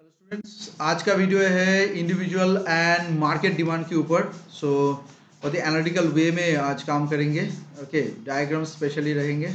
Hello students, आज का video है इंडिविजुअल एंड मार्केट डिमांड के ऊपर। सो बहुत ही एनालिटिकल वे में आज काम करेंगे। ओके, डायग्राम स्पेशली रहेंगे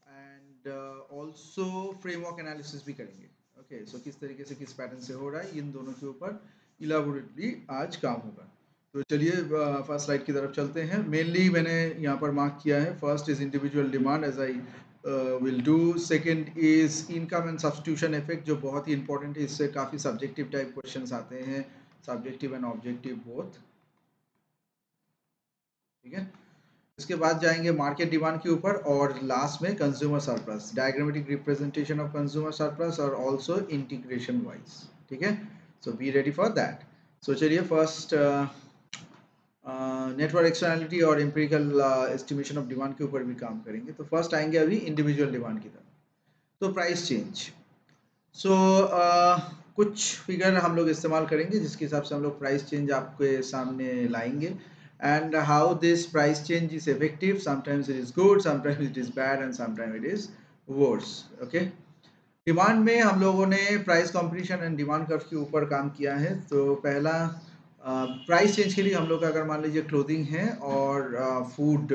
एंड ऑल्सो फ्रेमवर्क एनालिसिस भी करेंगे। ओके, सो किस तरीके से किस पैटर्न से हो रहा है इन दोनों के ऊपर इलाबोरेटली आज काम होगा। तो चलिए फर्स्ट स्लाइड की तरफ चलते हैं। मेनली मैंने यहाँ पर मार्क किया है, first is individual demand as I will do. Second is income and substitution effect, जो बहुत ही इंपॉर्टेंट है, इससे काफ़ी सब्जेक्टिव टाइप क्वेश्चंस आते हैं, सब्जेक्टिव एंड ऑब्जेक्टिव बोथ। ठीक है, इसके बाद जाएंगे मार्केट डिमांड के ऊपर और लास्ट में consumer surplus, diagrammatic representation of consumer surplus और ऑल्सो इंटीग्रेशन वाइज। ठीक है, सो बी रेडी फॉर दैट। सो चलिए फर्स्ट नेटवर्क एक्सटर्नैलिटी और एम्पिरिकल एस्टिमेशन ऑफ डिमांड के ऊपर भी काम करेंगे। तो फर्स्ट आएंगे अभी इंडिविजुअल डिमांड की तरफ। तो प्राइस चेंज, सो कुछ फिगर हम लोग इस्तेमाल करेंगे जिसके हिसाब से हम लोग प्राइस चेंज आपके सामने लाएंगे and how this price change is effective. Sometimes it is good, sometimes it is bad and sometimes it is worse. Okay, demand में हम लोगों ने price competition and demand curve के ऊपर काम किया है। तो पहला प्राइस चेंज के लिए हम लोग का अगर मान लीजिए क्लोथिंग है और फूड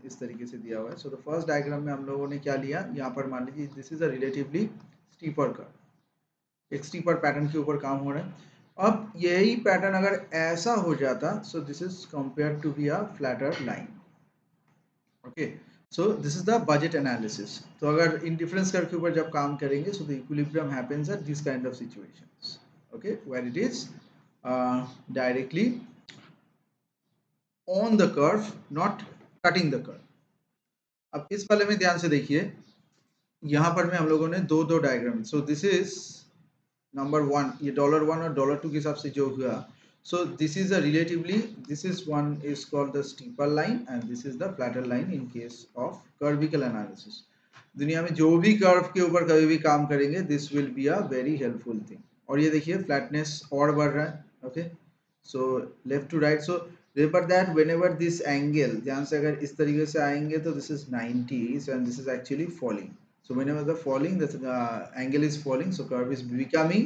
इस तरीके से दिया हुआ है। सो द फर्स्ट डायग्राम में हम लोगों ने क्या लिया, यहाँ पर मान लीजिए this is a relatively steeper curve, एक स्टीपर पैटर्न के ऊपर काम हो रहा है। अब यही पैटर्न अगर ऐसा हो जाता, so this is compare to be a flatter line. Okay, so this is the budget analysis. तो अगर इंडिफरेंस कर्व के ऊपर जब काम करेंगे, so the equilibrium happens at this kind of situations. Okay, where it is directly on the curve, not cutting the curve. अब इस वाले में ध्यान से देखिए, यहाँ पर में हम लोगों ने दो दो diagram. So this is number one, ये $1 और $2 के हिसाब से जो हुआ। So this is a relatively, this is one is called the steeper line and this is the flatter line in case of curvical analysis. दुनिया में जो भी कर्व के ऊपर कभी भी काम करेंगे, this will be a very helpful thing. और ये देखिए फ्लैटनेस और बढ़ रहा है। Okay, so left to right. So remember that whenever this angle, ध्यान से अगर इस तरीके से आएंगे तो this is 90 and this is actually falling. So whenever the falling, the angle is falling, so curve is becoming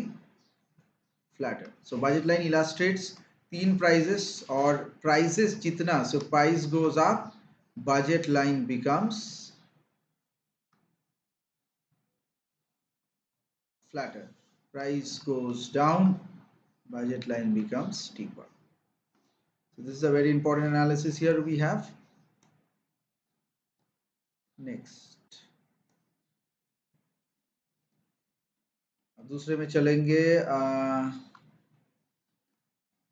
flatter. So budget line illustrates तीन prices और prices जितना, so price goes up, budget line becomes flatter. Price goes down, budget line becomes steeper. So this is a very important analysis here we have. Next, दूसरे में चलेंगे।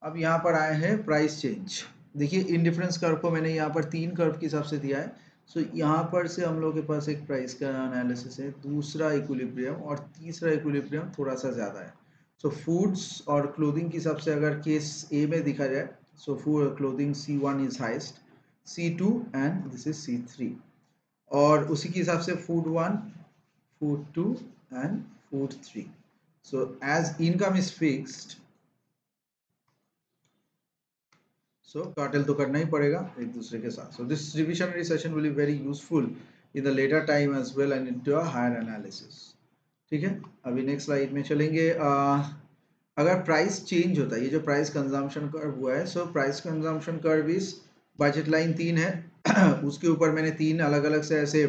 अब यहाँ पर आए हैं प्राइस चेंज। देखिए इंडिफरेंस कर्व को मैंने यहाँ पर तीन कर्व के हिसाब से दिया है। सो यहाँ पर से हम लोग के पास एक प्राइस का एनालिसिस है, दूसरा इक्विलिब्रियम और तीसरा इक्विलिब्रियम थोड़ा सा ज़्यादा है। सो फूड्स और क्लोथिंग के हिसाब से अगर केस ए में दिखा जाए, so food clothing C1 is highest, C2 and this is C3। और उसी के हिसाब से food 1, food 2 and food 3। So as income is fixed, so cartel तो करना ही पड़ेगा एक दूसरे के साथ। So this revisionary session will be very useful in the later time as well and into a higher analysis. ठीक है, अभी नेक्स्ट स्लाइड में चलेंगे। अगर प्राइस चेंज होता है, ये जो प्राइस कंजम्पशन कर्व हुआ है, so price consumption curve is, budget line 3 है उसके ऊपर मैंने तीन अलग अलग से ऐसे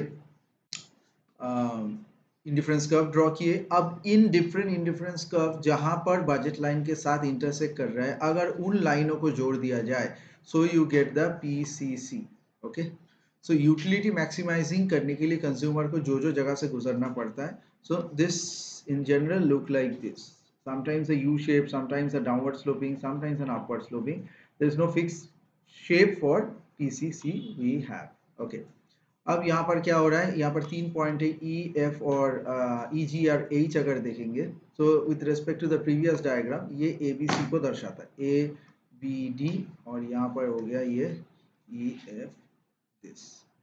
इंडिफरेंस कर्व ड्रॉ किए। अब इन डिफरेंट इंडिफरेंस कर्व जहां पर बजट लाइन के साथ इंटरसेक्ट कर रहा है, अगर उन लाइनों को जोड़ दिया जाए, so you get the PCC। Okay, so utility maximising करने के लिए कंज्यूमर को जो जो जगह से गुजरना पड़ता है, so this in general look like this, sometimes a U shape, sometimes a downward sloping, sometimes an upward sloping. There is no fixed shape for PCC we have. Okay, अब यहाँ पर क्या हो रहा है, यहाँ पर 3 पॉइंट है E, F और EG और H अगर देखेंगे, तो with respect to the previous diagram ये ABC को दर्शाता है, ABD, और यहाँ पर हो गया ये EF दिस।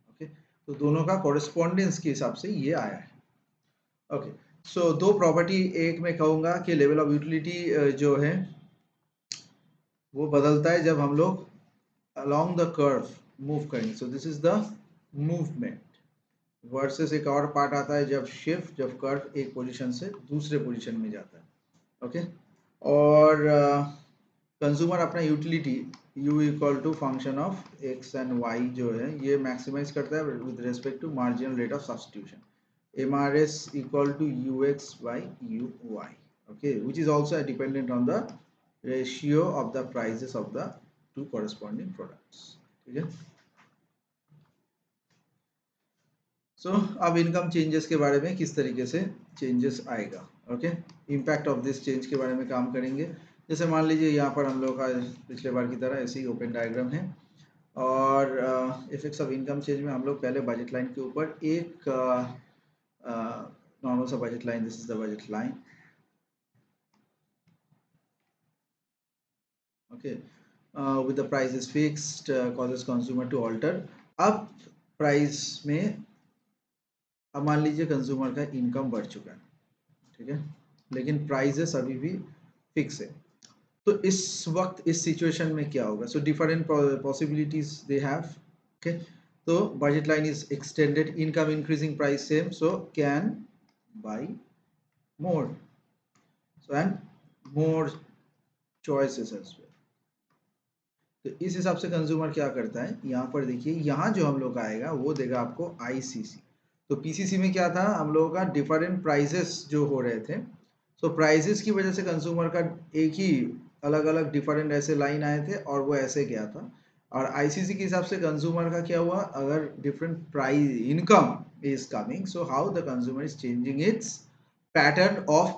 ओके, तो दोनों का कॉरेस्पॉन्डेंस के हिसाब से ये आया है। ओके, सो दो प्रॉपर्टी, एक मैं कहूँगा कि लेवल ऑफ यूटिलिटी जो है वो बदलता है जब हम लोग along the curve मूव करेंगे। सो this is the movement, versus एक और पार्ट आता है जब कर्व एक पोजीशन से दूसरे पोजीशन में जाता है, ओके। और कंज्यूमर अपना utility u equal to function of x and y जो है ये मैक्सिमाइज करता है with respect to marginal rate of substitution, MRS equal to ux by uy, okay, which is also dependent on the ratio of the prices of the two corresponding products, ठीक है। सो अब income changes के बारे में किस तरीके से changes आएगा, okay, impact of this change के बारे में काम करेंगे। जैसे मान लीजिए यहाँ पर हम लोग का पिछले बार की तरह ऐसे ही ओपन डायग्राम है और इफेक्ट्स ऑफ इनकम चेंज में हम लोग पहले बजट लाइन के ऊपर एक नॉर्मल सा budget line, this is the budget line, okay, with the price is fixed causes consumer to alter. अब प्राइस में अब मान लीजिए कंज्यूमर का इनकम बढ़ चुका है, ठीक है, लेकिन प्राइजेस अभी भी फिक्स है। तो इस वक्त इस सिचुएशन में क्या होगा? So different possibilities they have, okay. तो budget line is extended, income increasing, price same, so can buy more, so and more choices as well. तो इस हिसाब से कंज्यूमर क्या करता है, यहाँ पर देखिए, यहाँ जो हम लोग का आएगा वो देगा आपको आईसीसी। तो पीसीसी में क्या था, हम लोगों का डिफरेंट प्राइसेस जो हो रहे थे, तो प्राइसेस की वजह से कंज्यूमर का एक ही अलग अलग डिफरेंट ऐसे लाइन आए थे और वो ऐसे गया था। और आईसीसी के हिसाब से कंज्यूमर का क्या हुआ, अगर different price income is coming, so how the consumer is changing it's pattern of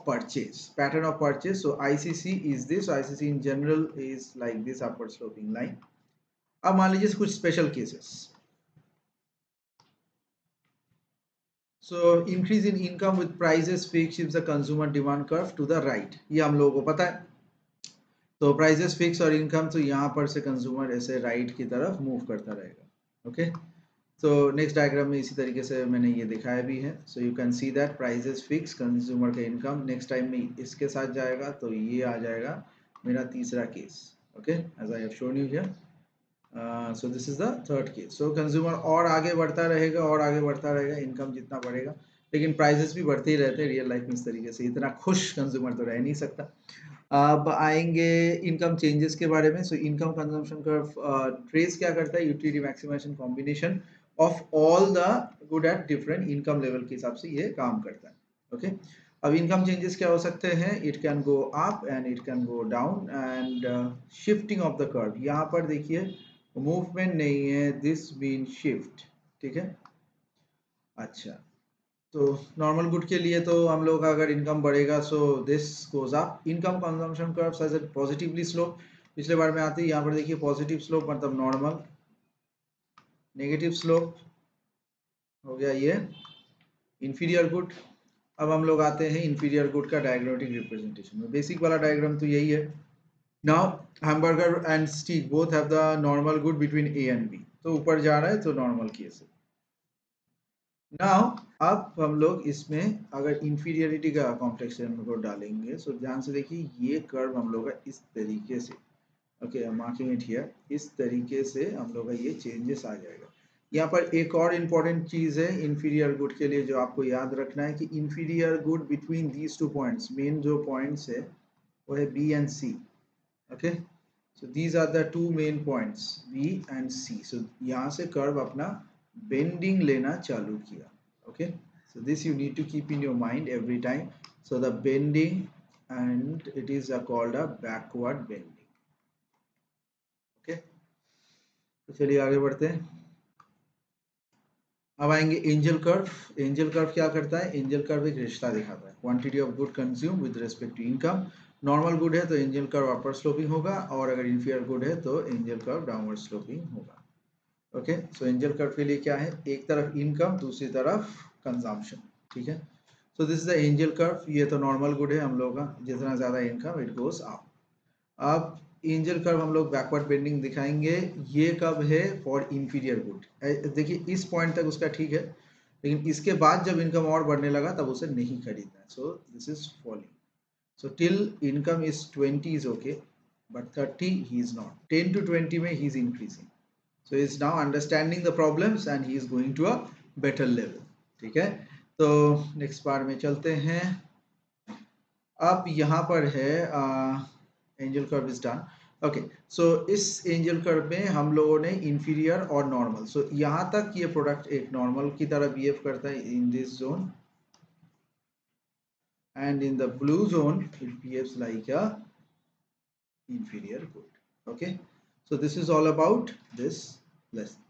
purchase. So ICC is this, so ICC in general is like this upward sloping line. अब मान लीजिए कुछ special cases, so increase in income with prices fixed shifts the consumer demand curve to the right, ये हम लोगों को पता है। तो प्राइसेस फिक्स और इनकम, तो यहाँ पर से कंज्यूमर ऐसे राइट की तरफ मूव करता रहेगा, ओके। तो नेक्स्ट डायग्राम में इसी तरीके से मैंने ये दिखाया भी है। So you can see that prices fix, consumer का इनकम नेक्स्ट टाइम में इसके साथ जाएगा, तो ये आ जाएगा मेरा तीसरा case, okay, as I have shown you here. So this is the third case. So consumer और आगे बढ़ता रहेगा और आगे बढ़ता रहेगा, इनकम जितना बढ़ेगा, लेकिन प्राइसेस भी बढ़ते ही रहते हैं रियल लाइफ में। इस तरीके से इतना खुश कंज्यूमर तो रह नहीं सकता। अब आएंगे इनकम चेंजेस के बारे में। So income consumption curve trace क्या करता है, utility maximisation combination of all the good at different income level के हिसाब से ये काम करता है, ओके। अब इनकम चेंजेस क्या हो सकते हैं, it can go up and it can go down and shifting of the curve, यहाँ पर देखिए मूवमेंट नहीं है, दिस मीन शिफ्ट, ठीक है। अच्छा, तो नॉर्मल गुड के लिए तो हम लोग का अगर इनकम बढ़ेगा, so this goes up, income consumption curves as a positively slope, पिछले बार में आती है, यहाँ पर देखिए पॉजिटिव स्लोप मतलब नॉर्मल, नेगेटिव स्लोप हो गया ये इंफीरियर गुड। अब हम लोग आते हैं इंफीरियर गुड का डायग्रामेटिक रिप्रेजेंटेशन में। बेसिक वाला डायग्राम तो यही है। Now hamburger and steak both have the normal good between A and B, तो ऊपर जा रहा है तो नॉर्मल केस है। नाउ अब हम लोग इसमें अगर इंफीरियरिटी का कॉम्प्लेक्शन को डालेंगे, सो ध्यान से देखिए ये कर्व हम लोग का इस तरीके से, okay, I am marking it here, इस तरीके से हम लोग का ये चेंजेस आ जाएगा। यहाँ पर एक और इम्पॉर्टेंट चीज है इंफीरियर गुड के लिए जो आपको याद रखना है कि inferior good between these two points, main जो पॉइंट्स है वो है B and C, okay. So these are the two main points B and C. So यहाँ से कर्व अपना बेंडिंग लेना चालू किया, okay, so this you need to keep in your mind every time. So the bending, and it is called a backward bending, okay। तो चलिए आगे बढ़ते हैं। अब आएंगे एंजल कर्व। एंजल कर्व क्या करता है, एंजल कर्व एक रिश्ता दिखाता है, quantity of good consume with respect to income. Normal good है तो एंजल कर्व अपर स्लोपिंग होगा, और अगर इंफीरियर गुड है तो एंजल कर्व डाउनवर्ड स्लोपिंग होगा, ओके। सो एंजल कर्व के लिए क्या है, एक तरफ इनकम दूसरी तरफ कंजम्पशन, ठीक है। सो this is the angel curve, ये तो नॉर्मल गुड है हम लोग का, जितना ज्यादा इनकम इट गोज अप। अब एंजल कर्व हम लोग बैकवर्ड बेंडिंग दिखाएंगे, ये कब है, फॉर इंफीरियर गुड। देखिए इस पॉइंट तक उसका ठीक है, लेकिन इसके बाद जब इनकम और बढ़ने लगा तब उसे नहीं खरीदना है, सो this is falling. So till income is 20 is okay, but 30 he is not, 10 to 20 में he is increasing, so he is now understanding the problems and he is going to a better level, ठीक है, तो next part में चलते हैं। अब यहाँ पर है Engel curve is done. Okay, so इस एंजल कर्व में हम लोगों ने इंफीरियर और नॉर्मल, सो यहाँ तक ये प्रोडक्ट एक नॉर्मल की तरह बिहेव करता है in this zone, and in the blue zone it behaves like a inferior good. Okay, so this is all about this lesson.